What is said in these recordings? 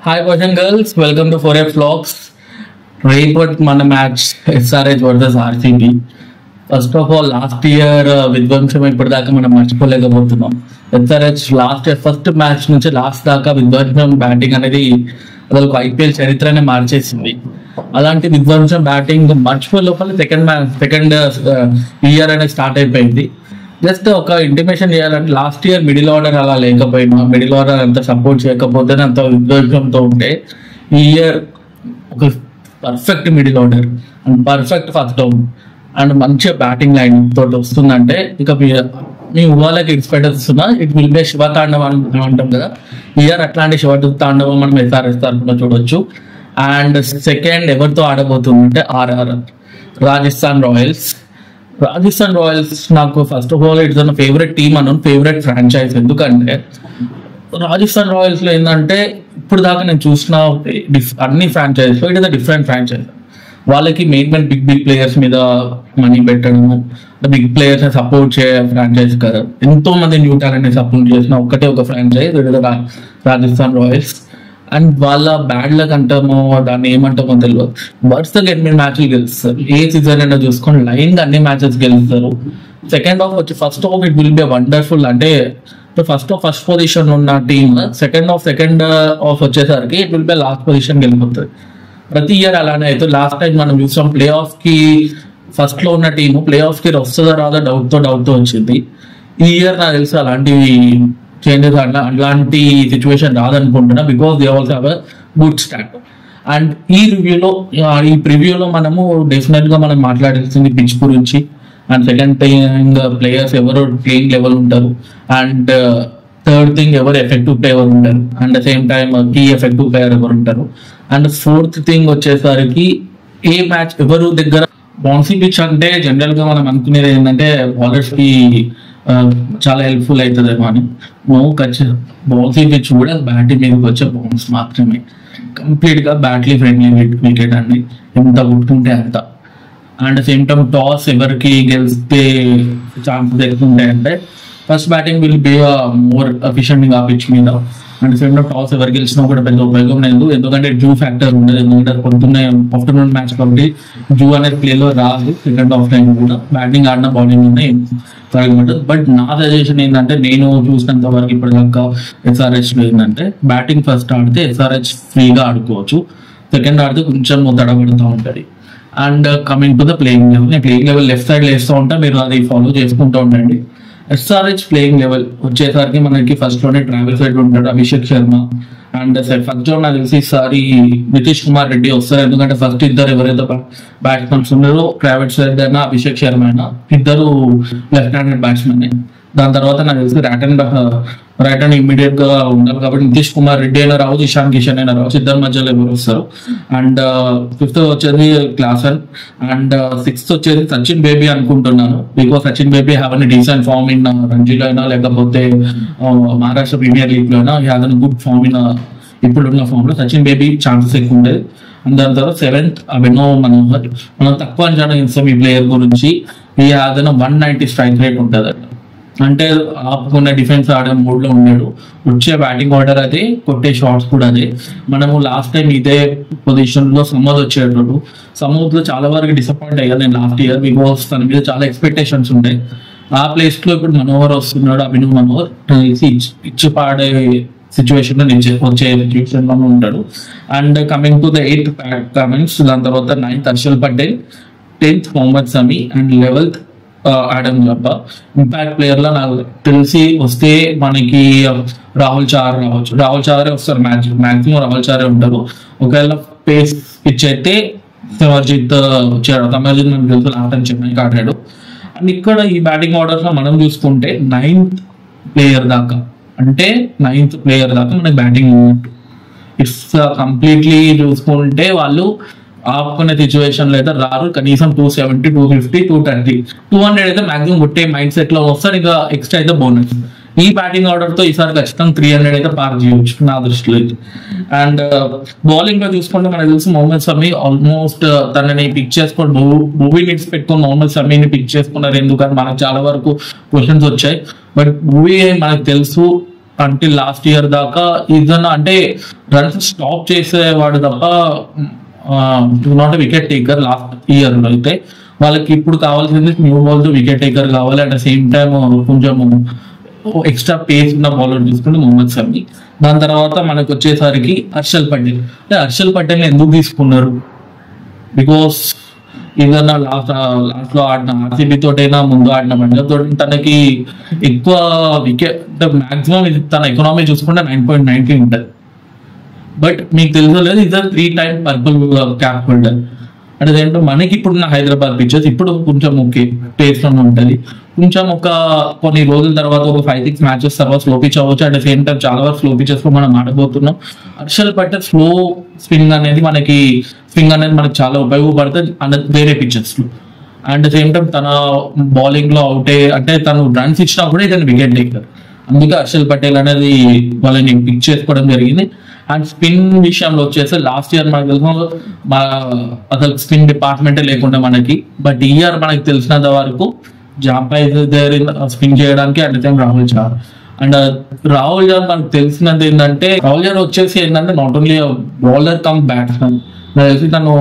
Hi boys and girls, welcome to 4F Vlogs. రేపటి మన match SRH versus RCB. First of all last year విధ్వంసం ఇప్పటిదాకా మనం మర్చిపోలేకపోతున్నాం. SRH last year first match నుంచి last దాకా విధ్వంసం బ్యాటింగ్ అనేది అసలు IPL చరిత్రనే మార్చేసింది. అలాంటి విధ్వంసం బ్యాటింగ్ మర్చిపోయే లోపల సెకండ్ ఇయర్ అనేది స్టార్ట్ అయిపోయింది. జస్ట్ ఒక ఇంటిమేషన్ చేయాలంటే లాస్ట్ ఇయర్ మిడిల్ ఆర్డర్ అలా లేకపోయినా, మిడిల్ ఆర్డర్ అంత సపోర్ట్ చేయకపోతే అంత విధ్వంసంతో ఉంటే, ఈ ఇయర్ ఒక perfect middle order and perfect first down and మంచిగా బ్యాటింగ్ లైన్ తోటి వస్తుందంటే ఇక మీ ఊళ్ళకి ఇన్స్పెక్టర్స్తున్నా ఇట్ విల్ బి శివ తాండవం అని అంటాం కదా. ఇయర్ అట్లాంటి శివ తాండవం మనం SRH తరఫున చూడొచ్చు. అండ్ సెకండ్ ఎవరితో ఆడబోతుందంటే RR రాజస్థాన్ రాయల్స్. నాకు first of all it's favourite team అన్నాను, ఫేవరెట్ ఫ్రాంచైజ్. ఎందుకంటే రాజస్థాన్ రాయల్స్ లో ఏంటంటే ఇప్పుడు దాకా నేను చూసిన అన్ని franchise it is different franchise. వాళ్ళకి మెయిన్ బిగ్ ప్లేయర్స్ మీద మనీ పెట్టడము, బిగ్ ప్లేయర్స్ సపోర్ట్ చేయ ఫ్రాంచైజ్ కదా. ఎంతో మంది న్యూ టాలెంట్ సపోర్ట్ చేసిన ఒక franchise it is Rajasthan Royals. And వాళ్ళ బ్యాడ్ లక్ అంటామో దాన్ని ఏమంటామో తెలియదు, వరుసగా 8 మ్యాచ్లు గెలుస్తారు. ఏ సీజన్ అయినా చూసుకొని లైన్ గా అన్ని మ్యాచెస్ గెలుస్తారు. సెకండ్ హాఫ్ వచ్చి first half it will be wonderful. అంటే ఫస్ట్ పొజిషన్ ఉన్న టీమ్ సెకండ్ హాఫ్ వచ్చేసరికి it will be last position గెలిపోతుంది. ప్రతి ఇయర్ అలానే అయితే లాస్ట్ టైం మనం చూసాం ప్లే ఆఫ్ కి ఫస్ట్ లో ఉన్న టీమ్ ప్లే ఆఫ్ కి వస్తుందా రాదా డౌట్ తో వచ్చింది. ఈ ఇయర్ నాకు తెలిసి అలాంటివి చేంజెస్ అలాంటి సిచ్యువేషన్ రాదనుకుంటున్నా, because they also have a good start. And ఈ ప్రివ్యూలో మనము డెఫినెట్ గా మనం మాట్లాడాల్సింది పిచ్ గురించి. అండ్ సెకండ్ థింగ్ ప్లేయర్స్ ఎవరు ప్లేయింగ్ లెవెల్ ఉంటారు. అండ్ థర్డ్ థింగ్ ఎవరు ఎఫెక్టివ్ ప్లేయర్ ఉంటారు. And same time key effective player ఎవరు ఉంటారు. అండ్ ఫోర్త్ థింగ్ వచ్చేసరికి ఏ మ్యాచ్ ఎవరు దగ్గర బౌన్సీ పిచ్ అంటే జనరల్ గా మనం అనుకునేది ఏంటంటే బౌలర్స్ కి చాలా హెల్ప్ఫుల్ అవుతుందేమో అని. బౌన్సీ పిచ్ కూడా బ్యాటింగ్ మీదకి వచ్చే బౌన్స్ మాత్రమే, కంప్లీట్ గా బ్యాట్లీ ఫ్రెండ్లీ వికెట్ అండి, ఎంత కొట్టుకుంటే అంత. అండ్ సేమ్ టైమ్ టాస్ ఎవరికి గెలిస్తే ఛాన్సెస్ ఎక్కువ ఉంటాయంటే first batting will be more efficient గా పిచ్ మీద. అండ్ సేమ్ టైమ్ టాస్ ఎవరు గెలిచినా కూడా పెద్ద ఉపయోగం లేదు, ఎందుకంటే జూ ఫ్యాక్టర్ ఉండదు. ఎందుకంటే పొద్దున్నే ఆఫ్టర్నూన్ మ్యాచ్ కాబట్టి జూ అనేది ప్లేలో రాదు. సెకండ్ హాఫ్ టైం కూడా బ్యాటింగ్ ఆడిన బౌలింగ్ ఉన్నాయి ఉంటుంది. బట్ నా సజెషన్ ఏంటంటే నేను చూసినంత వరకు ఇప్పటిదాకా SRH లో ఏంటంటే బ్యాటింగ్ ఫస్ట్ ఆడితే SRH ఫ్రీగా ఆడుకోవచ్చు, సెకండ్ ఆడితే కొంచెం తడబడుతూ ఉంటుంది. And coming to the playing level, నేను ప్లేయింగ్ లెవెల్ లెఫ్ట్ సైడ్ వేస్తూ ఉంటా, మీరు అది ఫాలో చేసుకుంటూ ఉండండి. SRH ప్లేయింగ్ లెవెల్ వచ్చేసరికి మనకి ఫస్ట్ లోనే ట్రావెల్స్ హెడ్ ఉంటాడు, Abhishek Sharma. And first zone నాకు తెలిసి ఈసారి నితీష్ కుమార్ రెడ్డి వస్తారు. ఎందుకంటే ఫస్ట్ ఇద్దరు ఎవరైతే బ్యాట్స్మెన్స్ ఉన్నారో ట్రావెల్స్ హెడ్ అయినా అభిషేక్ శర్మ అయినా ఇద్దరు లెఫ్ట్ హ్యాండెడ్ బ్యాట్స్మెన్. దాని తర్వాత నాకు తెలిసి రైట్ హ్యాండ్ ఇమ్మీడియట్ గా ఉండాలి కాబట్టి నితీష్ కుమార్ రెడ్డి అయినా రావచ్చు, ఇషాన్ కిషన్ అయినా రావచ్చు, ఇద్దరు మధ్యలో ఎవరు వస్తారు. అండ్ ఫిఫ్త్ వచ్చేది క్లాసన్. అండ్ సిక్స్త్ వచ్చేది సచిన్ బేబీ అనుకుంటున్నాను, because Sachin Baby have an decent form in రంజీలో అయినా లేకపోతే మహారాష్ట్ర ప్రీమియర్ లీగ్ లో అయినా have an good form in ఇప్పుడున్న ఫామ్ లో సచిన్ బేబీ ఛాన్సెస్ ఎక్కువ ఉండేది. అండ్ దాని తర్వాత సెవెంత్ అభినవ్ మనోహర్. మనం తక్కువ అంచనా ఇస్తాం ఈ ప్లేయర్ గురించి. ఈ హ్యావ్ 190 స్ట్రైక్ రేట్ ఉంటుంది, అంటే ఆపుకున్న డిఫెన్స్ ఆడే మూడ్ లో ఉన్నాడు. వచ్చే బ్యాటింగ్ ఆర్డర్ అదే, కొట్టే షాట్స్ కూడా అదే. మనము లాస్ట్ టైం ఇదే పొజిషన్ లో సమోద్ వచ్చేటప్పుడు సమోద్ లో చాలా వరకు డిసప్పాయింట్ అయ్యాను నేను లాస్ట్ ఇయర్, బికాస్ తన మీద చాలా ఎక్స్పెక్టేషన్స్ ఉంటాయి. ఆ ప్లేస్ లో ఇప్పుడు మనోహర్ వస్తున్నాడు, అభినవ్ మనోహర్ ఇచ్చి పాడే సిచ్యువేషన్ లో వచ్చే సిచ్యువేషన్ లో ఉంటాడు. And coming to the 8th comments, దాని తర్వాత 9th Harshal Patel, 10th Mohammed Shami and 11th Adam గబ్బా. ఇంపాక్ట్ ప్లేయర్ లో నాకు తెలిసి వస్తే మనకి రాహుల్ చార్ రావచ్చు, రాహుల్ చారే వస్తారు, మాక్సిమం రాహుల్ చారే ఉంటారు. ఒకవేళ పేస్ పిచ్ అయితే తమర్జిత్ వచ్చాడు, తమర్జిత్ మనకు తెలుసు లాస్ట్ టైం చెన్నైకి ఆడాడు. అండ్ ఇక్కడ ఈ బ్యాటింగ్ ఆర్డర్ లో మనం చూసుకుంటే 9th ప్లేయర్ దాకా మనకి బ్యాటింగ్ ఉన్నట్టు. ఇఫ్ కంప్లీట్లీ చూసుకుంటే వాళ్ళు ఆపుకునే సిచ్యువేషన్ లో అయితే రారు. కనీసం 270, 250, 230, 200 అయితే మాక్సిమం కొట్టే మైండ్ సెట్ లో వస్తారు. ఇంకా ఎక్స్ట్రా అయితే బోనస్. ఈ బ్యాటింగ్ ఆర్డర్ తో ఈసారి ఖచ్చితంగా 300 అయితే పార్ చేయవచ్చు నా దృష్టిలో అయితే. అండ్ బౌలింగ్ లో చూసుకుంటే మనకు తెలుసు మొహమ్మద్ సమీ ఆల్మోస్ట్ తనని పిక్ చేసుకొని మూవీ నిట్స్ పెట్టుకొని మొహమ్మద్ సమీని పిక్ చేసుకున్నారు. ఎందుకంటే మనకు చాలా వరకు క్వశ్చన్స్ వచ్చాయి. బట్ మూవీ మనకు తెలుసు అంటిల్ లాస్ట్ ఇయర్ దాకా ఏదన్నా అంటే రన్స్ స్టాప్ చేసేవాడు తప్ప not wicket taker last year అయితే. వాళ్ళకి ఇప్పుడు కావాల్సింది న్యూ బాల్ తో వికెట్ టేకర్ కావాలి. అట్ ద సేమ్ టైం కొంచెం ఎక్స్ట్రా పేస్ ఉన్న బౌలర్ తీసుకుంటే మొహమ్మద్ షమి. దాని తర్వాత మనకు వచ్చేసరికి హర్షల్ పటేల్. అంటే హర్షల్ పటేల్ ఎందుకు తీసుకున్నారు? బికాస్ ఏదన్నా లాస్ట్ లో ఆడిన ఆర్సీబీ తోటైనా ముందు ఆడిన పంజాబ్ తోటి తనకి ఎక్కువ వికెట్ మాక్సిమం తన ఎకనామీ చూసుకుంటే 9.90 ఉంటుంది. బట్ మీకు తెలుసలేదు ఇది 3 times పర్పుల్ క్యాప్ హోల్డర్. అంటే ఏంటో మనకి ఇప్పుడున్న హైదరాబాద్ పిచ్చెస్ ఇప్పుడు కొంచెం ఓకే పేస్ లో ఉంటుంది. కొంచెం కొన్ని రోజుల తర్వాత ఒక 5-6 మ్యాచెస్ తర్వాత స్లో పిచ్ అవ్వచ్చు. అట్ ద సేమ్ టైం చాలా వరకు స్లో పిచెస్ లో మనం ఆడబోతున్నాం. హర్షల్ పటేల్ స్లో స్వింగ్ అనేది మనకి చాలా ఉపయోగపడుతుంది వేరే పిచెస్ లో. అండ్ సేమ్ టైం తన బౌలింగ్ లో అంటే తను రన్స్ ఇచ్చినా కూడా ఇతను వికెట్ టేకర్. అందుకే హర్షల్ పటేల్ అనేది వాళ్ళని పిక్ చేసుకోవడం జరిగింది. అండ్ స్పిన్ విషయంలో వచ్చేసి లాస్ట్ ఇయర్ మనకు తెలుసు అసలు స్పిన్ డిపార్ట్మెంటే లేకుండా మనకి. బట్ ఈ ఇయర్ మనకి తెలిసినంత వరకు జాంపై స్పిన్ చేయడానికి at the time Rahul Chahar. And Rahul Chahar మనకు తెలిసినది ఏంటంటే రాహుల్ చార్ వచ్చేసి ఏంటంటే not only bowler cum batsmen. తెలిసి తను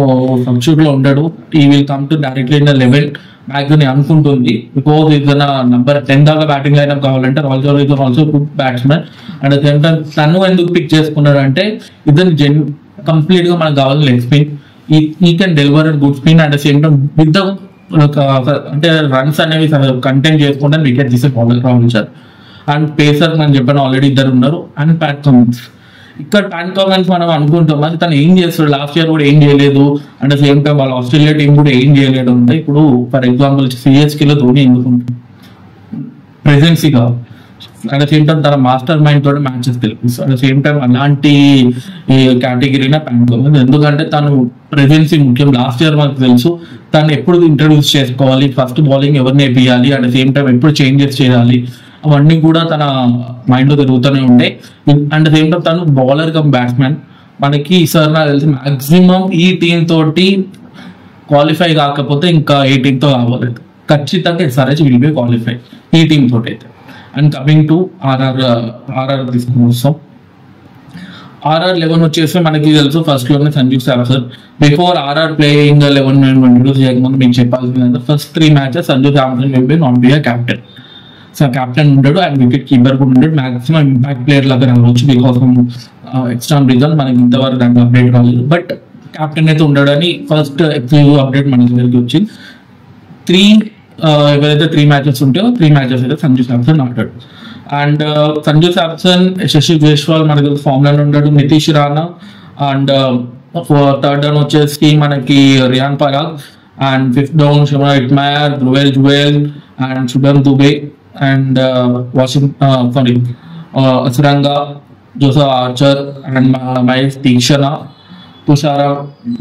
సబ్స్టిట్యూట్ లో ఉంటాడు. He will come to directly in the 11 back అని అనుకుంటుంది. బికాస్ ఇతను నంబర్ 10 దాకా బ్యాటింగ్ లైనప్ కావాలంటే Rahul Chahar is also good batsmen. And same time తను ఎందుకు పిక్ చేసుకున్నాడు అంటే ఇతను కంప్లీట్ గా మనకు కావాలి leg spin. He can deliver good spin. And same time with the అంటే రన్స్ అనేవి కంటెంట్ చేసుకుంటే వికెట్ తీసే bowler Rahul Chahar. And pacer మనం చెప్పాను ఆల్రెడీ 2 ఉన్నారు. And Pat Cummins. ఇక్కడ ప్యాట్ కమిన్స్ మనం అనుకుంటాం అది తను ఏం చేస్తాడు, లాస్ట్ ఇయర్ కూడా ఏం చేయలేదు. అండ్ సేమ్ టైం వాళ్ళ ఆస్ట్రేలియా టీం కూడా ఏం చేయలేడు అంటే ఇప్పుడు ఫర్ ఎగ్జాంపుల్ సిఎస్కేలో ధోని ఎందుకుంటాడు ప్రెజెన్సీ కావాలి. అట్ ద సేమ్ టైం తన మాస్టర్ మైండ్ తోటి మ్యాచెస్ తెలిపిస్తారు. అట్ ద సేమ్ టైం అలాంటి కేటగిరీనే ప్యాట్ కమిన్స్. ఎందుకంటే తను ప్రెజెన్సీ ముఖ్యం. లాస్ట్ ఇయర్ మనకు తెలుసు తను ఎప్పుడు ఇంట్రడ్యూస్ చేసుకోవాలి, ఫస్ట్ బౌలింగ్ ఎవరిని వేయాలి, అట్ ద సేమ్ టైం ఎప్పుడు చేంజెస్ చేయాలి, అవన్నీ కూడా తన మైండ్ లో తిరుగుతూనే ఉంటాయి. అండ్ సేమ్ టైం తను బౌలర్ కమ్ బ్యాట్స్మెన్. మనకి ఈసారి నాకు తెలిసి మాక్సిమం ఈ టీం తోటి క్వాలిఫై కాకపోతే ఇంకా ఏ టీంతో కావాలేదు. ఖచ్చితంగా ఎస్ఆర్హెచ్ విల్ బి క్వాలిఫై ఈ టీం తోటి అయితే. అండ్ కమింగ్ టు ఆర్ఆర్ తీసుకుని వస్తాం. ఆర్ఆర్ 11 వచ్చేసి మనకి తెలుసు ఫస్ట్ లోనే Sanju Samson. Before RR playing 11 introduce చేయకముందు మీకు చెప్పాల్సింది first 3 matches Sanju Samson will be not be a captain. So captain ఉంటాడు అండ్ వికెట్ కీపర్ కూడా ఉంటాడు. మాక్సిమం ఇంపాక్ట్ ప్లేయర్ లాగా రావచ్చు బికాస్ ఎక్స్ట్రా రీజన్ మనకి ఇంతవరకు దానికి అప్డేట్ రాలేదు. బట్ కెప్టెన్ అయితే ఉండడని ఫస్ట్ ఎక్స్క్లూజివ్ అప్డేట్ మనకి దగ్గరికి వచ్చింది. ఎవరైతే 3 matches ఉంటాయో 3 matches అయితే సంజు శాంసన్ ఆడాడు. అండ్ సంజు శాంసన్, శశి జైస్వాల్ మనకి ఫామ్ లో ఉంటాడు, Nitish Rana. And third down వచ్చేసి మనకి Riyan Parag. And 5th down శివనా Hetmyer, Dhruv Jurel and Shubham Dubey and Hasaranga, Joseph Archer and Maheesh Theekshana, Tushar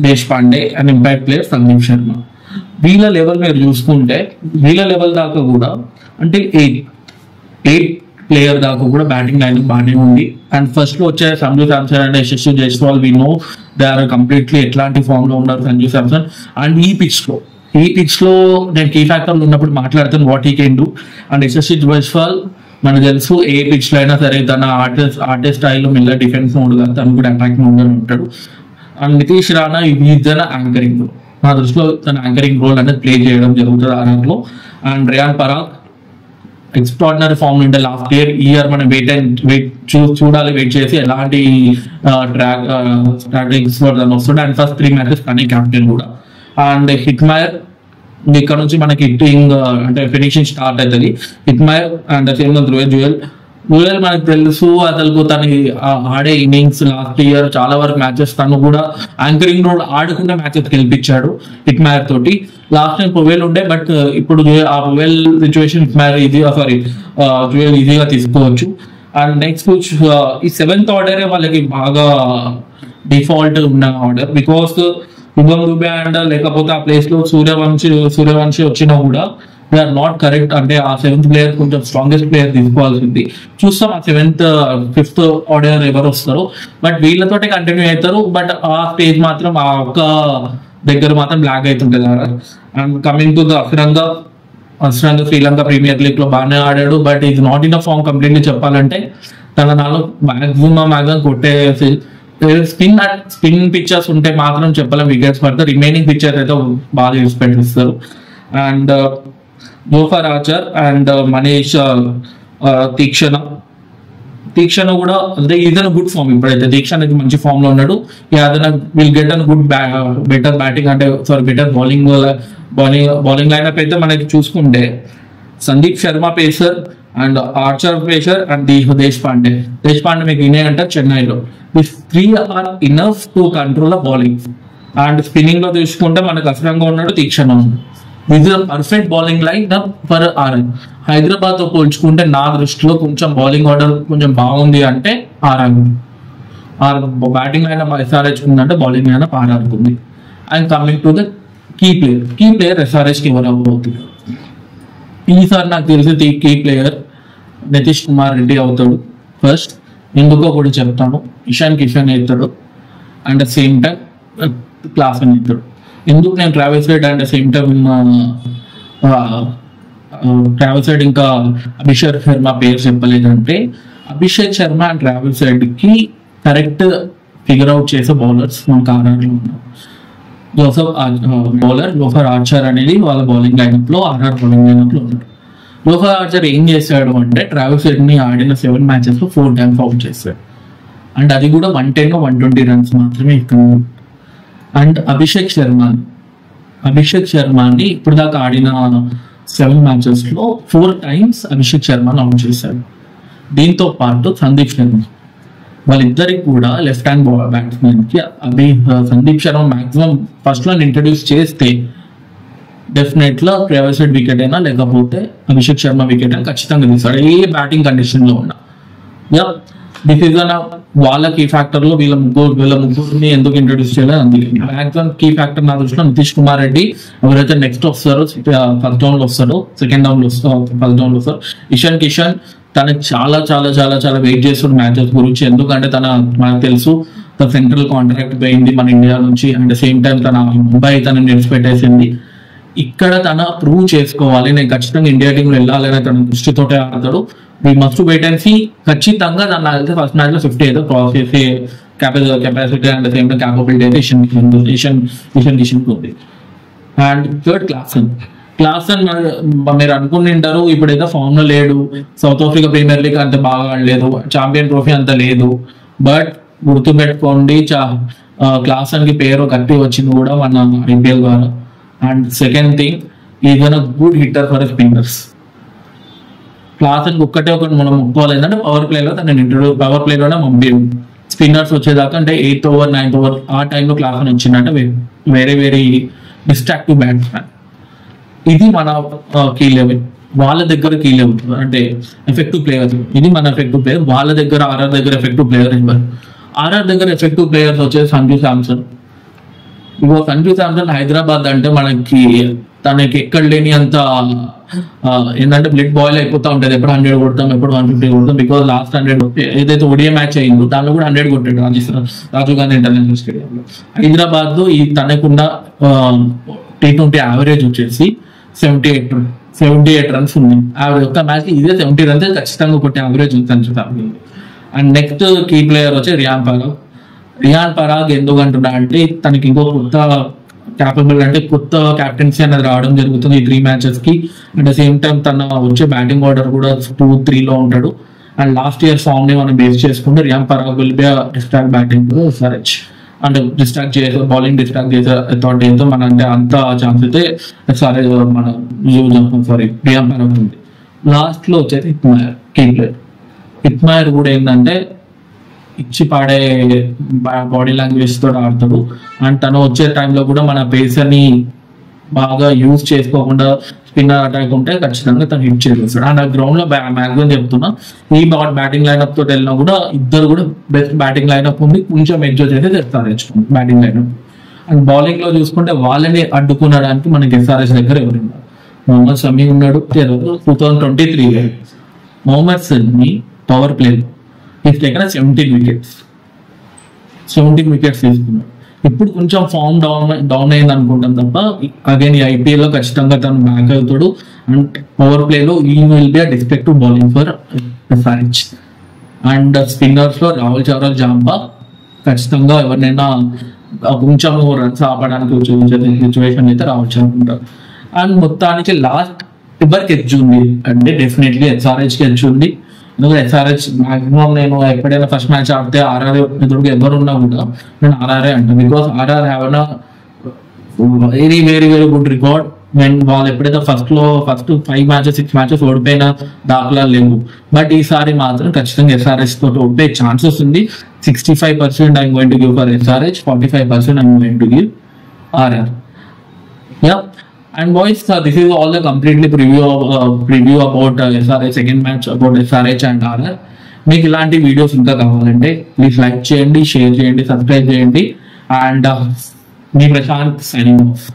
Deshpande and impact player Sandeep Sharma. వీళ్ళ లెవెల్ మీరు చూసుకుంటే వీళ్ళ లెవెల్ దాకా కూడా అంటే 8 ప్లేయర్ దాకా కూడా బ్యాటింగ్ లైన్ బాగానే ఉంది. అండ్ ఫస్ట్ లో వచ్చే Sanju Samson and Yashasvi Jaiswal we know they are completely ఎట్లాంటి ఫామ్ లో ఉన్నారు సంజు శాంసన్. అండ్ ఈ పిచ్ లో నేను కీ ఫ్యాక్టర్ ఉన్నప్పుడు మాట్లాడుతాను what he can do. And Yashasvi Jaiswal మనకు తెలుసు ఏ పిచ్ లో అయినా సరే తన ఆర్టిస్ట్ స్టైల్లో మిల్ల డిఫెన్స్ మోడ్ గా తను కూడా అటాక్ మోడ్ గానే ఉంటాడు. అండ్ నితీష్ రాణా ఈజన యాంకరింగ్ లో నా దృష్టిలో తన యాంకరింగ్ రోల్ అనేది ప్లే చేయడం జరుగుతుంది ఆర్ఆర్ లో. And Riyan Parag extraordinary form ఉంటే లాస్ట్ ఇయర్ మనం చూడాలి, వెయిట్ చేసి ఎలాంటి స్ట్రాటజీస్ వస్తుండే. అండ్ ఫస్ట్ 3 matches కానీ క్యాప్టెన్ కూడా. అండ్ హిట్మైర్ ఇక్కడ నుంచి మనకి హిట్టింగ్ అంటే ఫినిషింగ్ స్టార్ట్ అవుతుంది. హిట్మైర్ అండ్ సేమ్ ధ్రువేల్ జువేల్ మనకు తెలుసు అసలు తనకి ఆడే ఇన్నింగ్స్ లాస్ట్ ఇయర్ చాలా వరకు మ్యాచెస్ తను కూడా యాంకరింగ్ రోడ్ ఆడుకునే మ్యాచెస్ గెలిపించాడు హిట్మైర్ తోటి. లాస్ట్ టైం పువేల్ ఉండే బట్ ఇప్పుడు ఆ పువేల్ సిచ్యువేషన్ హిట్మైర్ జువేల్ ఈజీగా తీసుకోవచ్చు. అండ్ నెక్స్ట్ ఈ 7th order వాళ్ళకి బాగా డిఫాల్ట్ ఉన్న ఆర్డర్. బికాస్ శుభం దుబే అండ్ లేకపోతే ఆ ప్లేస్ లో సూర్యవంశి వచ్చినా కూడా దే ఆర్ నాట్ కరెక్ట్. అంటే ఆ 7th ప్లేయర్ కొంచెం స్ట్రాంగెస్ట్ ప్లేయర్ తీసుకోవాల్సింది. చూస్తాం ఆ 5th order ఎవరు వస్తారో. బట్ వీళ్ళతోటే కంటిన్యూ అవుతారు. బట్ ఆ స్టేజ్ మాత్రం ఆ ఒక్క దగ్గర మాత్రం బ్లాక్ అవుతుంటుంది. అండ్ కమింగ్ టు ద అఫిరంగా అవసరంగా శ్రీలంక ప్రీమియర్ లీగ్ లో బాగానే ఆడాడు, but is not in a form completely చెప్పాలంటే. తన నాలో మాక్సిమం కొట్టే స్పిన్ పిక్చర్స్ ఉంటే మాత్రం చెప్పలేం వికెట్స్ పడతారు, రిమైనింగ్ పిక్చర్స్ అయితే బాగా యూస్ పెట్టిస్తారు. And Jofra Archer and Manish Theekshana కూడా అంటే ఏదైనా గుడ్ ఫామ్. ఇప్పుడైతే తీక్షణ అయితే మంచి ఫామ్ లో ఉన్నాడు. ఏదైనా will get an good better batting అంటే బెటర్ బౌలింగ్ లైనప్ అయితే మనకి చూసుకుంటే Sandeep Sharma pacer and Archer pacer and Deshpande మీకు ఇనే అంటారు చెన్నైలో. This 3 are enough to control the bowling. And spinning లో చూసుకుంటే మనకు అసరంగా ఉన్నాడు, తీక్షణ ఉన్నాడు. ఇది perfect bowling line for RR. Hyderabad తో పోల్చుకుంటే నా దృష్టిలో కొంచెం బౌలింగ్ ఆర్డర్ కొంచెం బాగుంది అంటే ఆర్ఆర్ బ్యాటింగ్ లైన్ ఎస్ఆర్హెచ్ ఉందంటే బౌలింగ్ లైన్ ఆర్ఆర్ ఉంది. And coming to the key player SRH కి ఎవరు అవుతుంది ఈసారి నాకు తెలిసి కీ ప్లేయర్ నితీష్ కుమార్ రెడ్డి అవుతాడు ఫస్ట్. ఎందుకో కూడా చెప్తాను. ఇషాన్ కిషన్ అవుతాడు అండ్ సేమ్ టైం క్లాస్ అని అవుతాడు. ఎందుకు నేను Travis Head and same time Travis Head ఇంకా అభిషేక్ శర్మ పేరు చెప్పలేదంటే, Abhishek Sharma and Travis Head కి కరెక్ట్ ఫిగర్ అవుట్ చేసే బౌలర్స్ మనకు ఆర్ఆర్లో ఉన్నారు. జోఫర్ ఆర్చర్ అనేది వాళ్ళ బౌలింగ్ లైనప్ లో ఆర్ఆర్ బౌలింగ్ లైనప్ లో ఉన్నాడు. జోఫర్ ఆర్చర్ ఏం చేశాడు అంటే ట్రావెల్స్ రైడ్ ని ఆడిన 7 మ్యాచెస్ లో 4 times అవుట్ చేశాడు. అండ్ అది కూడా 110 or 120 runs మాత్రమే ఇక్కడ. అండ్ అభిషేక్ శర్మని ఇప్పుడు దాకా ఆడిన 7 matches లో 4 times అభిషేక్ శర్మని అవుట్ చేశాడు. దీంతో పాటు సందీప్ శర్మ, వాళ్ళిద్దరికి కూడా లెఫ్ట్ హ్యాండ్ బ్యాట్స్మెన్ కి సందీప్ శర్మ మాక్సిమం ఫస్ట్ లో ఇంట్రడ్యూస్ చేస్తే డెఫినెట్ గా ట్రావెల్స్ రైడ్ వికెట్ అయినా లేకపోతే అభిషేక్ శర్మ వికెట్ అయినా ఖచ్చితంగా తీస్తాడు ఏ బ్యాటింగ్ కండిషన్ లో ఉన్నా. డిసిజన్ వాళ్ళ కీ ఫ్యాక్టర్ లో వీళ్ళ ముగ్గురిని ఎందుకు ఇంట్రొడ్యూస్ చేయలేదు అందుకే. మాక్సిమం కీ ఫ్యాక్టర్ నా దృష్టిలో నితీష్ కుమార్ రెడ్డి ఎవరైతే నెక్స్ట్ వస్తారో ఫస్ట్ డౌన్ లో వస్తారో సెకండ్ డౌన్ లో ఫస్ట్ డౌన్ లో వస్తారు. ఇషాన్ కిషన్ తనకి చాలా చాలా చాలా చాలా వెయిట్ చేస్తున్న మ్యాచెస్ గురించి. ఎందుకంటే మనకు తెలుసు తన సెంట్రల్ కాంట్రాక్ట్ పోయింది మన ఇండియా నుంచి. అండ్ సేమ్ టైం తన ముంబై తనని నిలిచిపెట్టేసింది. ఇక్కడ తన ప్రూవ్ చేసుకోవాలి, నేను ఖచ్చితంగా ఇండియా టీంలో వెళ్ళాలని తన దృష్టితోటే ఆడతాడు. We must wait and see. ఖచ్చితంగా తన అయితే ఫస్ట్ మ్యాచ్ లో 50 అయితే క్రాస్ చేసే capacity and same time capability అయితే ఇషాన్ కిషన్ ఉంది. అండ్ థర్డ్ క్లాసన్ మీరు అనుకుంటుంటారు ఇప్పుడైతే ఫామ్ లో లేడు, సౌత్ ఆఫ్రికా ప్రీమియర్ లీగ్ అంత బాగా ఆడలేదు, ఛాంపియన్ ట్రోఫీ అంత లేదు. బట్ గుర్తుపెట్టుకోండి క్లాసన్ కి పేరు గట్టి వచ్చింది కూడా మన ఐపీఎల్ ద్వారా. And second thing is a good hitter for spinners. Klaasen ఒక్కటే ఒకటి మనం ఒప్పుకోవాలి ఏంటంటే పవర్ ప్లేలోనే పంపి స్పిన్నర్స్ వచ్చేదాకా అంటే 8th over 9th over ఆ టైంలో క్లాసన్ వచ్చిందంటే వెరీ డిస్ట్రాక్టివ్ బ్యాట్స్మెన్. ఇది మన కీ లెవెల్. వాళ్ళ దగ్గర కీ లెవెల్ అంటే ఎఫెక్టివ్ ప్లేయర్. ఇది మన ఎఫెక్టివ్ ప్లేయర్. వాళ్ళ దగ్గర ఆర్ఆర్ దగ్గర ఎఫెక్టివ్ ప్లేయర్ ఇవ్వరు. ఆర్ఆర్ దగ్గర ఎఫెక్టివ్ ప్లేయర్స్ వచ్చేసి సంజు శాంసన్. ఇగో సంజు శాంసన్ హైదరాబాద్ అంటే తనకి ఎక్కడ లేని అంత ఏంటంటే బ్లడ్ బాయిల్ అయిపోతా ఉంటుంది. ఎప్పుడు 100 కొడతాం, ఎప్పుడు 150 కొడతాం. బికాజ్ లాస్ట్ 100 ఏదైతే ఒడియా మ్యాచ్ అయిందో దానిలో కూడా 100 కొట్టాడు రాజీవ్ గాంధీ ఇంటర్నేషనల్ స్టేడియంలో. హైదరాబాద్ లో ఈ తనకున్న T20 యావరేజ్ వచ్చేసి 78 runs ఉంది. ఒక్క మ్యాచ్ ఇదే 70 runs ఖచ్చితంగా కొట్టే యావరేజ్ ఉంది Sanju Samson. And next key player వచ్చి రియాన్ పరాగ్. ఎందుకు అంటున్నా అంటే తనకి ఇంకో కొత్త క్యాప్టెన్సీ అనేది రావడం జరుగుతుంది ఈ 3 matches కి. అండ్ సేమ్ టైం తన వచ్చే బ్యాటింగ్ ఆర్డర్ కూడా 2-3 లో ఉంటాడు. అండ్ లాస్ట్ ఇయర్ ఫామ్ ని మనం బేస్ చేసుకుంటే Riyan Parag will be distract batting SRH. అంటే డిస్ట్రాక్ట్ చేసే బౌలింగ్ డిస్ట్రాక్ట్ చేసే అథారిటీతో మన అంటే అంత ఛాన్స్ అయితే ఎస్ఆర్హెచ్ మన రియాన్ పరాగ్ ఉంది. లాస్ట్ లో వచ్చేసి హిట్మైర్ కూడా ఏంటంటే ఇచ్చి పాడే బాడీ లాంగ్వేజ్ తోటి ఆడతాడు. అండ్ తను వచ్చే టైంలో కూడా మన పేసర్ ని బాగా యూజ్ చేసుకోకుండా స్పిన్నర్ అటాక్ ఉంటే ఖచ్చితంగా తను హిట్ చేస్తాడు. అండ్ ఆ గ్రౌండ్ లో మ్యాక్సిమం చెప్తున్నా ఈ బ్యాటింగ్ లైనప్ తోటి వెళ్ళినా కూడా ఇద్దరు కూడా బెస్ట్ బ్యాటింగ్ లైనప్ ఉంది. కొంచెం ఎంజాయ్ చేస్తే తెస్తారు బ్యాటింగ్ లైనప్. అండ్ బౌలింగ్ లో చూసుకుంటే వాళ్ళని అడ్డుకునడానికి మనకి ఎస్ఆర్హెచ్ దగ్గర ఎవరున్నారు? మొహమ్మద్ షమీ ఉన్నాడు. 2023 Mohammed Shami power play taken 17 wickets తీసుకున్నాడు. ఇప్పుడు కొంచెం ఫామ్ డౌన్ అయింది అనుకుంటాం తప్ప అగైన్ ఈ IPL లో ఖచ్చితంగా తను బ్యాక్ అవుతాడు. అండ్ పవర్ ప్లేలో he will be destructive bowling for SRH. And spinners లో రాహుల్ చౌరా జాంబా ఖచ్చితంగా ఎవరినైనా కొంచెం రన్స్ ఆపడానికి సిచ్యువేషన్ అయితే రాహుల్ చౌరా ఉంటారు. అండ్ మొత్తానికి లాస్ట్ ఎవరికి ఎడ్జ్ ఉంది అంటే డెఫినెట్లీ SRH కి ఎడ్జ్ ఉంది. ఎందుకంటే SRH మాక్సిమం నేను ఎప్పుడైనా ఫస్ట్ మ్యాచ్ ఆడితే RR ఎదురుగా ఎవరున్నా కూడా నేను RR అంటాను. Because RR have very very very good record. వాళ్ళు ఎప్పుడైతే ఫస్ట్ 5 మ్యాచెస్ 6 మ్యాచెస్ ఓడిపోయిన దాఖలా లేవు. బట్ ఈసారి మాత్రం ఖచ్చితంగా SRH తోటి ఓడిపోయే ఛాన్సెస్ ఉంది. 65% I'm going to give for SRH, 45% I'm going to give RR. Yeah. And boys, this is all the completely preview about SRH second match, about SRH and RR. మీకు ఇలాంటి videos ఇంకా కావాలంటే please like చేయండి, share చేయండి, subscribe చేయండి. And మీ Prashant signing of.